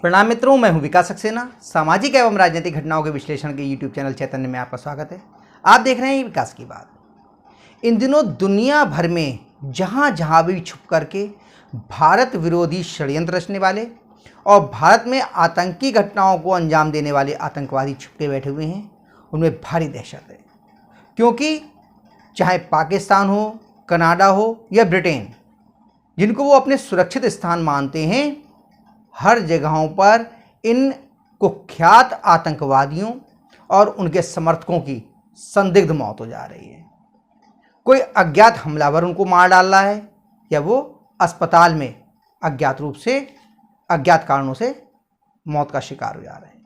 प्रणाम मित्रों, मैं हूं विकास सक्सेना। सामाजिक एवं राजनीतिक घटनाओं के विश्लेषण के यूट्यूब चैनल चैतन्य में आपका स्वागत है। आप देख रहे हैं विकास की बात। इन दिनों दुनिया भर में जहां जहां भी छुप करके भारत विरोधी षड्यंत्र रचने वाले और भारत में आतंकी घटनाओं को अंजाम देने वाले आतंकवादी छुपके बैठे हुए हैं, उनमें भारी दहशत है। क्योंकि चाहे पाकिस्तान हो, कनाडा हो या ब्रिटेन, जिनको वो अपने सुरक्षित स्थान मानते हैं, हर जगहों पर इन कुख्यात आतंकवादियों और उनके समर्थकों की संदिग्ध मौत हो जा रही है। कोई अज्ञात हमलावर उनको मार डाल रहा है या वो अस्पताल में अज्ञात रूप से अज्ञात कारणों से मौत का शिकार हो जा रहे हैं।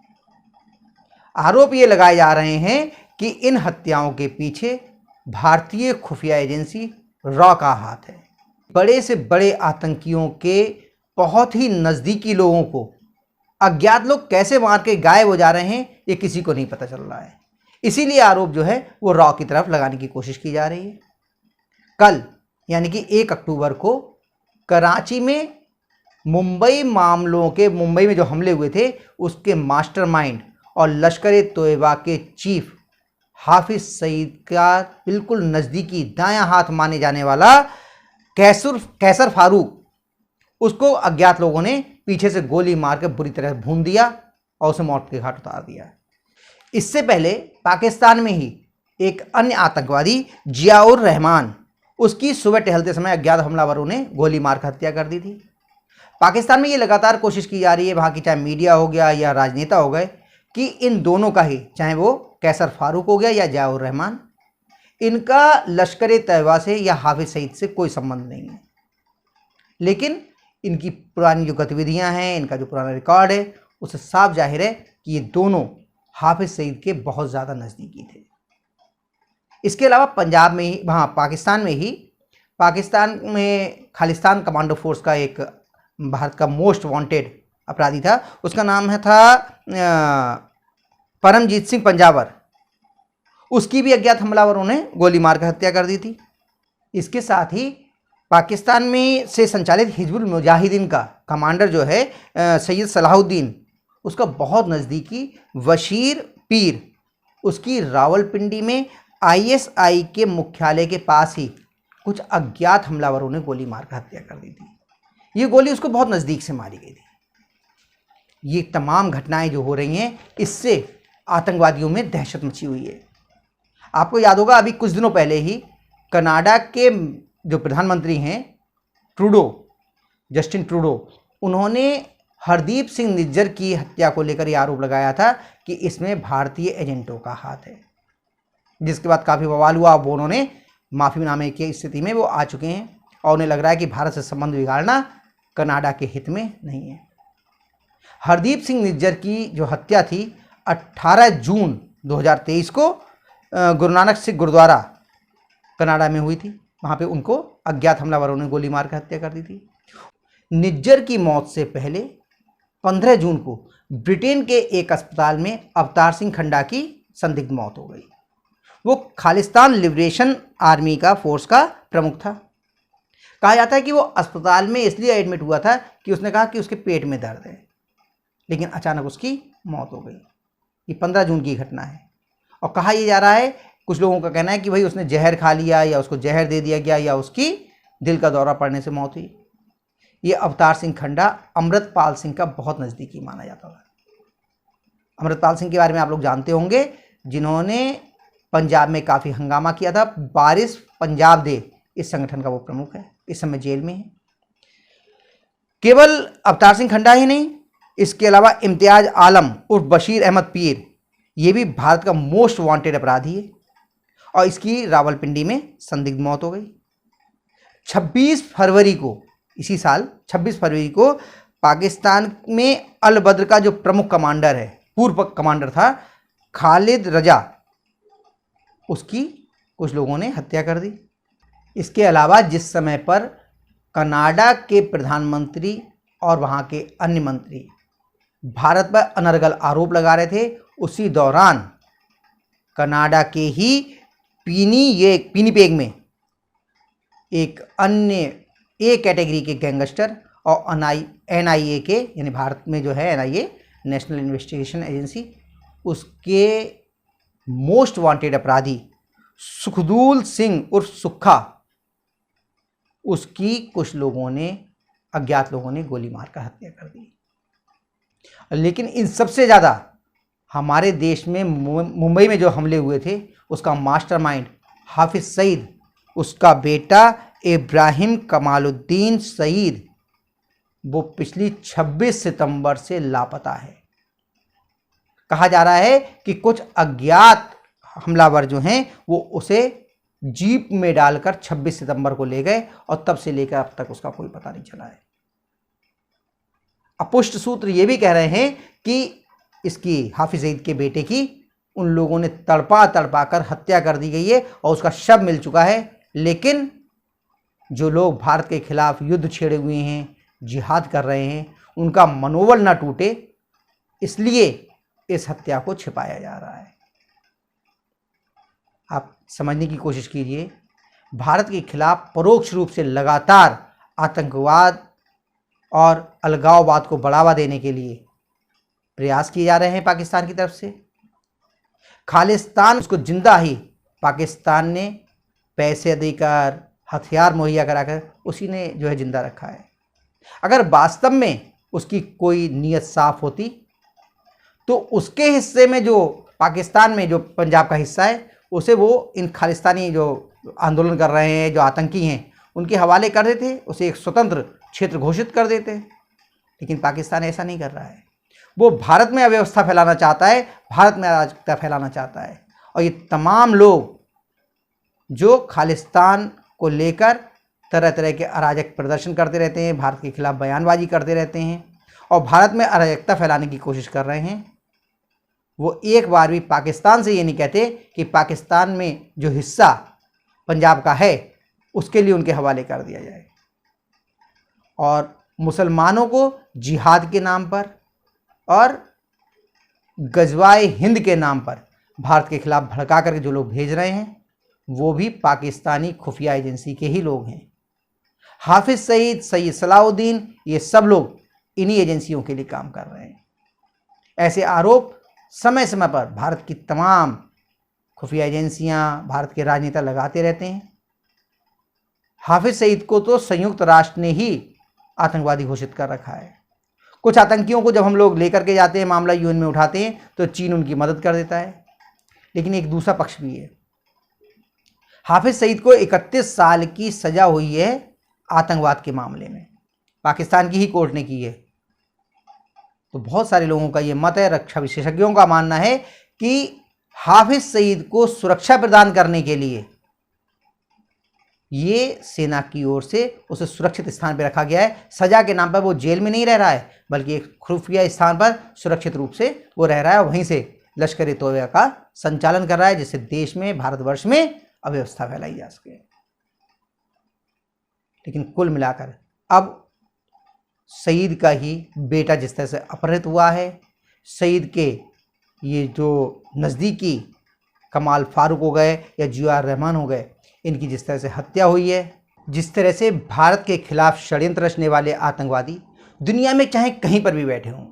आरोप ये लगाए जा रहे हैं कि इन हत्याओं के पीछे भारतीय खुफिया एजेंसी रॉ का हाथ है। बड़े से बड़े आतंकियों के बहुत ही नज़दीकी लोगों को अज्ञात लोग कैसे मार के गायब हो जा रहे हैं, ये किसी को नहीं पता चल रहा है। इसीलिए आरोप जो है वो रॉ की तरफ लगाने की कोशिश की जा रही है। कल यानी कि 1 अक्टूबर को कराची में मुंबई में जो हमले हुए थे उसके मास्टरमाइंड और लश्कर-ए-तोयबा के चीफ हाफिज सईद का बिल्कुल नज़दीकी दायां हाथ माने जाने वाला कैसर फारूक, उसको अज्ञात लोगों ने पीछे से गोली मार के बुरी तरह भून दिया और उसे मौत के घाट उतार दिया। इससे पहले पाकिस्तान में ही एक अन्य आतंकवादी जियाउर रहमान, उसकी सुबह टहलते समय अज्ञात हमलावरों ने गोली मार कर हत्या कर दी थी। पाकिस्तान में ये लगातार कोशिश की जा रही है, वहाँ की चाहे मीडिया हो गया या राजनेता हो गए, कि इन दोनों का ही, चाहे वो कैसर फारूक हो गया या जियाउर रहमान, इनका लश्कर-ए-तैयबा से या हाफिज सईद से कोई संबंध नहीं है। लेकिन इनकी पुरानी जो गतिविधियां हैं, इनका जो पुराना रिकॉर्ड है, उससे साफ जाहिर है कि ये दोनों हाफिज सईद के बहुत ज़्यादा नज़दीकी थे। इसके अलावा पंजाब में ही, वहाँ पाकिस्तान में खालिस्तान कमांडो फोर्स का एक भारत का मोस्ट वांटेड अपराधी था। उसका नाम था परमजीत सिंह पंजाबर। उसकी भी अज्ञात हमलावरों ने गोली मारकर हत्या कर दी थी। इसके साथ ही पाकिस्तान में से संचालित हिजबुल मुजाहिदीन का कमांडर जो है सैयद सलाहुद्दीन, उसका बहुत नज़दीकी वशीर पीर, उसकी रावलपिंडी में ISI के मुख्यालय के पास ही कुछ अज्ञात हमलावरों ने गोली मारकर हत्या कर दी थी। ये गोली उसको बहुत नज़दीक से मारी गई थी। ये तमाम घटनाएं जो हो रही हैं, इससे आतंकवादियों में दहशत मची हुई है। आपको याद होगा, अभी कुछ दिनों पहले ही कनाडा के जो प्रधानमंत्री हैं जस्टिन ट्रूडो, उन्होंने हरदीप सिंह निज्जर की हत्या को लेकर यह आरोप लगाया था कि इसमें भारतीय एजेंटों का हाथ है, जिसके बाद काफ़ी बवाल हुआ। अब उन्होंने माफ़ीनामे की स्थिति में वो आ चुके हैं और उन्हें लग रहा है कि भारत से संबंध बिगाड़ना कनाडा के हित में नहीं है। हरदीप सिंह निज्जर की जो हत्या थी 18 जून 2023 को गुरु नानक सिख गुरुद्वारा कनाडा में हुई थी। वहाँ पे उनको अज्ञात हमलावरों ने गोली मारकर हत्या कर दी थी। निज्जर की मौत से पहले 15 जून को ब्रिटेन के एक अस्पताल में अवतार सिंह खंडा की संदिग्ध मौत हो गई। वो खालिस्तान लिबरेशन आर्मी का फोर्स का प्रमुख था। कहा जाता है कि वो अस्पताल में इसलिए एडमिट हुआ था कि उसने कहा कि उसके पेट में दर्द है, लेकिन अचानक उसकी मौत हो गई। ये 15 जून की घटना है और कहा यह जा रहा है, कुछ लोगों का कहना है कि भाई उसने जहर खा लिया या उसको जहर दे दिया गया या उसकी दिल का दौरा पड़ने से मौत हुई। ये अवतार सिंह खंडा अमृतपाल सिंह का बहुत नज़दीकी माना जाता था। अमृतपाल सिंह के बारे में आप लोग जानते होंगे, जिन्होंने पंजाब में काफ़ी हंगामा किया था। वारिस पंजाब दे, इस संगठन का वो प्रमुख है, इस समय जेल में है। केवल अवतार सिंह खंडा ही नहीं, इसके अलावा इम्तियाज आलम उर्फ बशीर अहमद पीर, ये भी भारत का मोस्ट वांटेड अपराधी है और इसकी रावलपिंडी में संदिग्ध मौत हो गई। 26 फरवरी को, इसी साल 26 फरवरी को पाकिस्तान में अल बद्र का जो प्रमुख कमांडर है, पूर्व कमांडर था खालिद रजा, उसकी कुछ लोगों ने हत्या कर दी। इसके अलावा जिस समय पर कनाडा के प्रधानमंत्री और वहाँ के अन्य मंत्री भारत पर अनर्गल आरोप लगा रहे थे, उसी दौरान कनाडा के ही पिनिपेग में एक अन्य ए कैटेगरी के गैंगस्टर और NIA के, यानी भारत में जो है NIA, नेशनल इन्वेस्टिगेशन एजेंसी, उसके मोस्ट वांटेड अपराधी सुखदूल सिंह उर्फ सुक्खा, उसकी कुछ लोगों ने, अज्ञात लोगों ने गोली मारकर हत्या कर दी। लेकिन इन सबसे ज़्यादा हमारे देश में मुंबई में जो हमले हुए थे उसका मास्टरमाइंड हाफिज सईद, उसका बेटा इब्राहिम कमालुद्दीन सईद, वो पिछली 26 सितंबर से लापता है। कहा जा रहा है कि कुछ अज्ञात हमलावर जो हैं वो उसे जीप में डालकर 26 सितंबर को ले गए और तब से लेकर अब तक उसका कोई पता नहीं चला है। अपुष्ट सूत्र ये भी कह रहे हैं कि इसकी हाफिज सईद के बेटे की उन लोगों ने तड़पा तड़पा कर हत्या कर दी गई है और उसका शव मिल चुका है। लेकिन जो लोग भारत के खिलाफ युद्ध छेड़े हुए हैं, जिहाद कर रहे हैं, उनका मनोबल ना टूटे, इसलिए इस हत्या को छिपाया जा रहा है। आप समझने की कोशिश कीजिए, भारत के खिलाफ परोक्ष रूप से लगातार आतंकवाद और अलगाववाद को बढ़ावा देने के लिए प्रयास किए जा रहे हैं पाकिस्तान की तरफ से। खालिस्तान उसको जिंदा ही पाकिस्तान ने पैसे देकर, हथियार मुहैया कराकर उसी ने जो है जिंदा रखा है। अगर वास्तव में उसकी कोई नीयत साफ होती तो उसके हिस्से में, जो पाकिस्तान में जो पंजाब का हिस्सा है, उसे वो इन खालिस्तानी जो आंदोलन कर रहे हैं, जो आतंकी हैं, उनके हवाले कर देते, उसे एक स्वतंत्र क्षेत्र घोषित कर देते। लेकिन पाकिस्तान ऐसा नहीं कर रहा है। वो भारत में अव्यवस्था फैलाना चाहता है, भारत में अराजकता फैलाना चाहता है। और ये तमाम लोग जो खालिस्तान को लेकर तरह तरह के अराजक प्रदर्शन करते रहते हैं, भारत के खिलाफ बयानबाजी करते रहते हैं और भारत में अराजकता फैलाने की कोशिश कर रहे हैं, वो एक बार भी पाकिस्तान से ये नहीं कहते कि पाकिस्तान में जो हिस्सा पंजाब का है उसके लिए उनके हवाले कर दिया जाए। और मुसलमानों को जिहाद के नाम पर और गजवाए हिंद के नाम पर भारत के खिलाफ भड़का करके जो लोग भेज रहे हैं, वो भी पाकिस्तानी खुफिया एजेंसी के ही लोग हैं। हाफिज सईद, सैयद सलाउद्दीन, ये सब लोग इन्हीं एजेंसियों के लिए काम कर रहे हैं। ऐसे आरोप समय समय पर भारत की तमाम खुफिया एजेंसियां, भारत के राजनेता लगाते रहते हैं। हाफिज सईद को तो संयुक्त राष्ट्र ने ही आतंकवादी घोषित कर रखा है। कुछ आतंकियों को जब हम लोग लेकर के जाते हैं, मामला यूएन में उठाते हैं, तो चीन उनकी मदद कर देता है। लेकिन एक दूसरा पक्ष भी है। हाफिज सईद को 31 साल की सजा हुई है आतंकवाद के मामले में, पाकिस्तान की ही कोर्ट ने की है। तो बहुत सारे लोगों का ये मत है, रक्षा विशेषज्ञों का मानना है कि हाफिज सईद को सुरक्षा प्रदान करने के लिए ये सेना की ओर से उसे सुरक्षित स्थान पर रखा गया है। सजा के नाम पर वो जेल में नहीं रह रहा है, बल्कि एक खुफिया स्थान पर सुरक्षित रूप से वो रह रहा है और वहीं से लश्कर ए तोयबा का संचालन कर रहा है, जिससे देश में, भारतवर्ष में अव्यवस्था फैलाई जा सके। लेकिन कुल मिलाकर अब सईद का ही बेटा जिस तरह से अपहृत हुआ है, सईद के ये जो नज़दीकी कमाल फारूक हो गए या जिया रहमान हो गए, इनकी जिस तरह से हत्या हुई है, जिस तरह से भारत के खिलाफ षड्यंत्र रचने वाले आतंकवादी दुनिया में चाहे कहीं पर भी बैठे हों,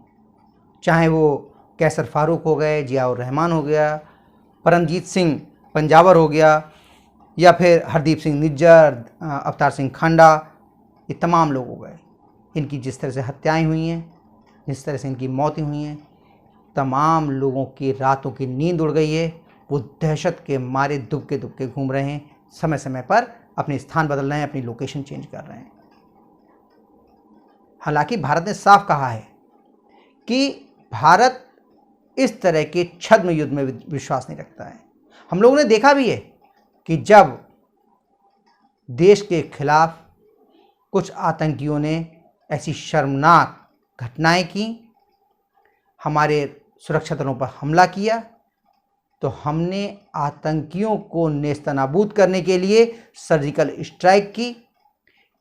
चाहे वो कैसर फारूक हो गए, जियाउर रहमान हो गया, परमजीत सिंह पंजावर हो गया, या फिर हरदीप सिंह निज्जर, अवतार सिंह खांडा, ये तमाम लोग हो गए। इनकी जिस तरह से हत्याएं हुई हैं, जिस तरह से इनकी मौतें हुई हैं, तमाम लोगों की रातों की नींद उड़ गई है। वो दहशत के मारे दुबके दुबके घूम रहे हैं, समय समय पर अपने स्थान बदल रहे हैं, अपनी लोकेशन चेंज कर रहे हैं। हालांकि भारत ने साफ कहा है कि भारत इस तरह के छद्म युद्ध में विश्वास नहीं रखता है। हम लोगों ने देखा भी है कि जब देश के खिलाफ कुछ आतंकियों ने ऐसी शर्मनाक घटनाएं की, हमारे सुरक्षा दलों पर हमला किया, तो हमने आतंकियों को नेस्तनाबूद करने के लिए सर्जिकल स्ट्राइक की,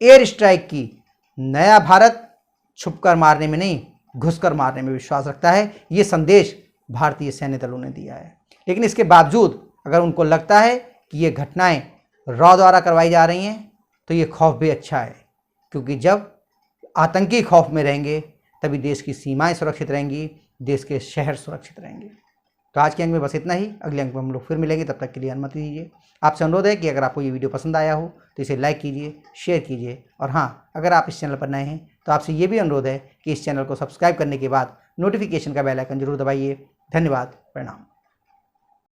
एयर स्ट्राइक की। नया भारत छुपकर मारने में नहीं, घुसकर मारने में विश्वास रखता है। ये संदेश भारतीय सैन्य दलों ने दिया है। लेकिन इसके बावजूद अगर उनको लगता है कि ये घटनाएं रॉ द्वारा करवाई जा रही हैं, तो ये खौफ भी अच्छा है, क्योंकि जब आतंकी खौफ में रहेंगे, तभी देश की सीमाएं सुरक्षित रहेंगी, देश के शहर सुरक्षित रहेंगे। तो आज के अंक में बस इतना ही, अगले अंक में हम लोग फिर मिलेंगे, तब तक के लिए अनुमति दीजिए। आपसे अनुरोध है कि अगर आपको ये वीडियो पसंद आया हो तो इसे लाइक कीजिए, शेयर कीजिए, और हाँ, अगर आप इस चैनल पर नए हैं तो आपसे ये भी अनुरोध है कि इस चैनल को सब्सक्राइब करने के बाद नोटिफिकेशन का बेल आइकन जरूर दबाइए। धन्यवाद, प्रणाम।